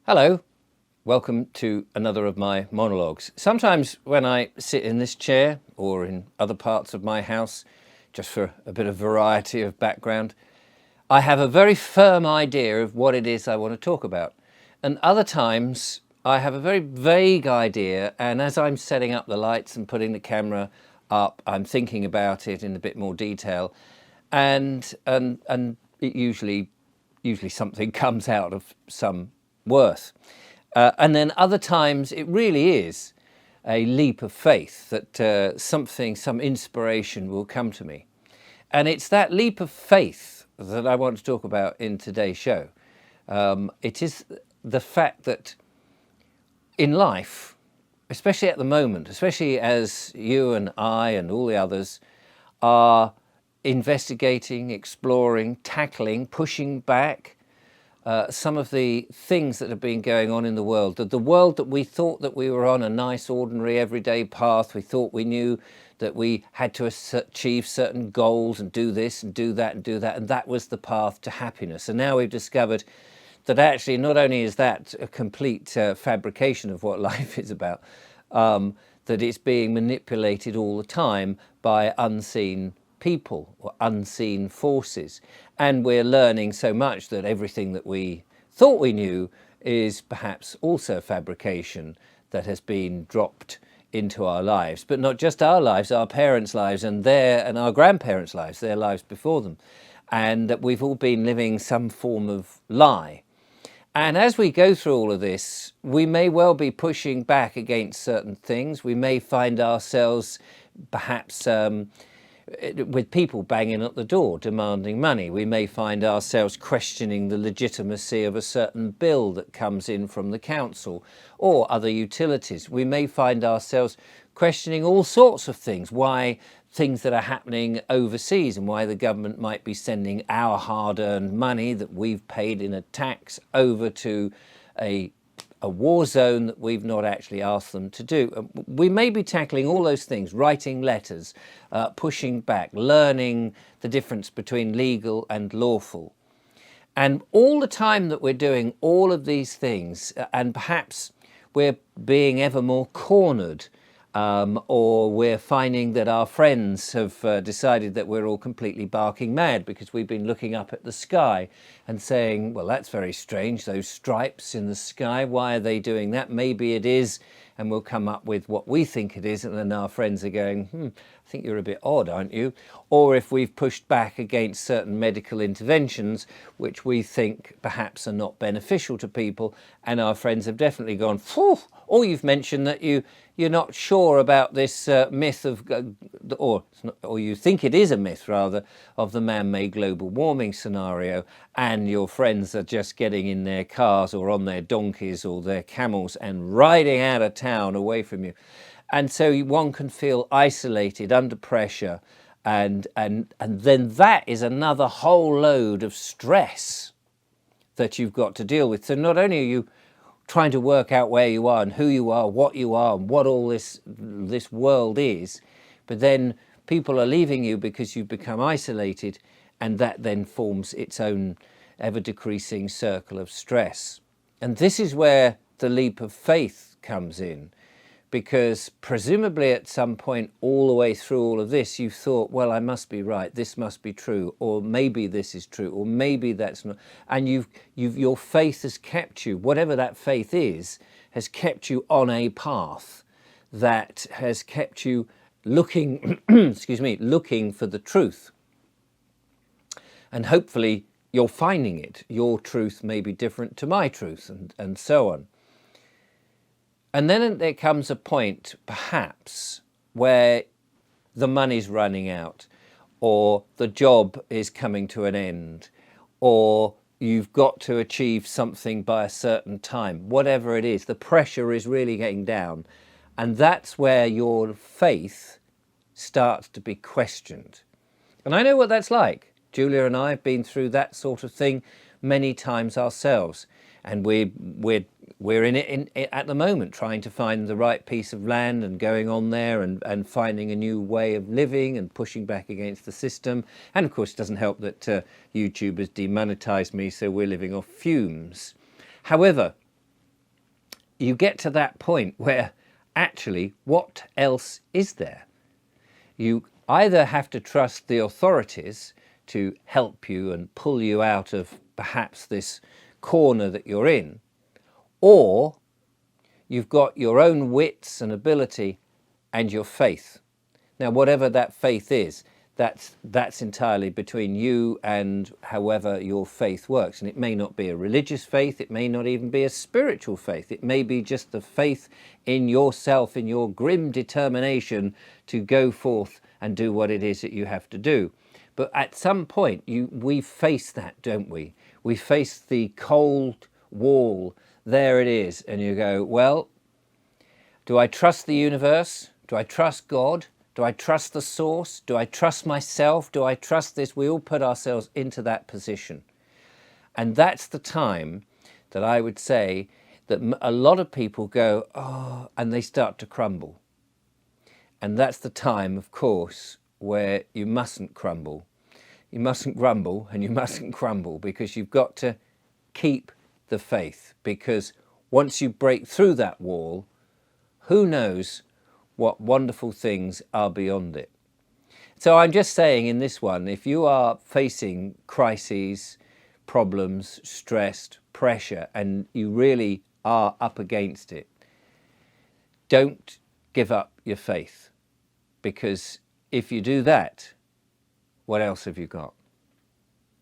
Hello, welcome to another of my monologues. Sometimes when I sit in this chair or in other parts of my house, just for a bit of variety of background, I have a very firm idea of what it is I want to talk about. And other times I have a very vague idea, and as I'm setting up the lights and putting the camera up, I'm thinking about it in a bit more detail, and it usually something comes out of some worth. And then other times it really is a leap of faith that some inspiration will come to me. And it's that leap of faith that I want to talk about in today's show. It is the fact that in life, especially at the moment, especially as you and I and all the others are investigating, exploring, tackling, pushing back some of the things that have been going on in the world. The world that we thought that we were on a nice, ordinary, everyday path. We thought we knew that we had to achieve certain goals and do this and do that and do that. And that was the path to happiness. And now we've discovered that actually not only is that a complete fabrication of what life is about, that it's being manipulated all the time by unseen people or unseen forces. And we're learning so much that everything that we thought we knew is perhaps also a fabrication that has been dropped into our lives, but not just our lives, our parents' lives and our grandparents' lives, their lives before them, and that we've all been living some form of lie. And as we go through all of this, we may well be pushing back against certain things. We may find ourselves perhaps with people banging at the door demanding money. We may find ourselves questioning the legitimacy of a certain bill that comes in from the council or other utilities. We may find ourselves questioning all sorts of things, why things that are happening overseas and why the government might be sending our hard-earned money that we've paid in a tax over to a war zone that we've not actually asked them to do. We may be tackling all those things, writing letters, pushing back, learning the difference between legal and lawful. And all the time that we're doing all of these things, and perhaps we're being ever more cornered, or we're finding that our friends have decided that we're all completely barking mad because we've been looking up at the sky and saying, well, that's very strange, those stripes in the sky, why are they doing that? Maybe it is, and we'll come up with what we think it is, and then our friends are going, I think you're a bit odd, aren't you? Or if we've pushed back against certain medical interventions, which we think perhaps are not beneficial to people, and our friends have definitely gone, phew, or you've mentioned that you're not sure about this myth of, or you think it is a myth rather, of the man-made global warming scenario, and your friends are just getting in their cars or on their donkeys or their camels and riding out of town away from you. And so one can feel isolated, under pressure, and then that is another whole load of stress that you've got to deal with. So not only are you trying to work out where you are and who you are, and what all this world is, but then people are leaving you because you've become isolated, and that then forms its own ever-decreasing circle of stress. And this is where the leap of faith comes in, because presumably at some point all the way through all of this you thought, well, I must be right, this must be true, or maybe this is true, or maybe that's not, and your faith has kept you, whatever that faith is, has kept you on a path that has kept you looking looking for the truth. And hopefully you're finding it. Your truth may be different to my truth, and so on. And then there comes a point, perhaps, where the money's running out, or the job is coming to an end, or you've got to achieve something by a certain time. Whatever it is, the pressure is really getting down. And that's where your faith starts to be questioned. And I know what that's like. Julia and I have been through that sort of thing many times ourselves. And we're in it at the moment, trying to find the right piece of land and going on there and finding a new way of living and pushing back against the system. And of course, it doesn't help that YouTube has demonetized me, so we're living off fumes. However, you get to that point where actually what else is there? You either have to trust the authorities to help you and pull you out of perhaps this corner that you're in, or you've got your own wits and ability and your faith. Now, whatever that faith is, that's entirely between you and however your faith works. And it may not be a religious faith, it may not even be a spiritual faith. It may be just the faith in yourself, in your grim determination to go forth and do what it is that you have to do. But at some point, we face that, don't we? We face the cold wall. There it is. And you go, well, do I trust the universe? Do I trust God? Do I trust the source? Do I trust myself? Do I trust this? We all put ourselves into that position. And that's the time that I would say that a lot of people go, oh, and they start to crumble. And that's the time, of course, where you mustn't crumble. You mustn't grumble and you mustn't crumble, because you've got to keep the faith. Because once you break through that wall, who knows what wonderful things are beyond it. So I'm just saying in this one, if you are facing crises, problems, stressed, pressure, and you really are up against it, don't give up your faith. Because if you do that, what else have you got?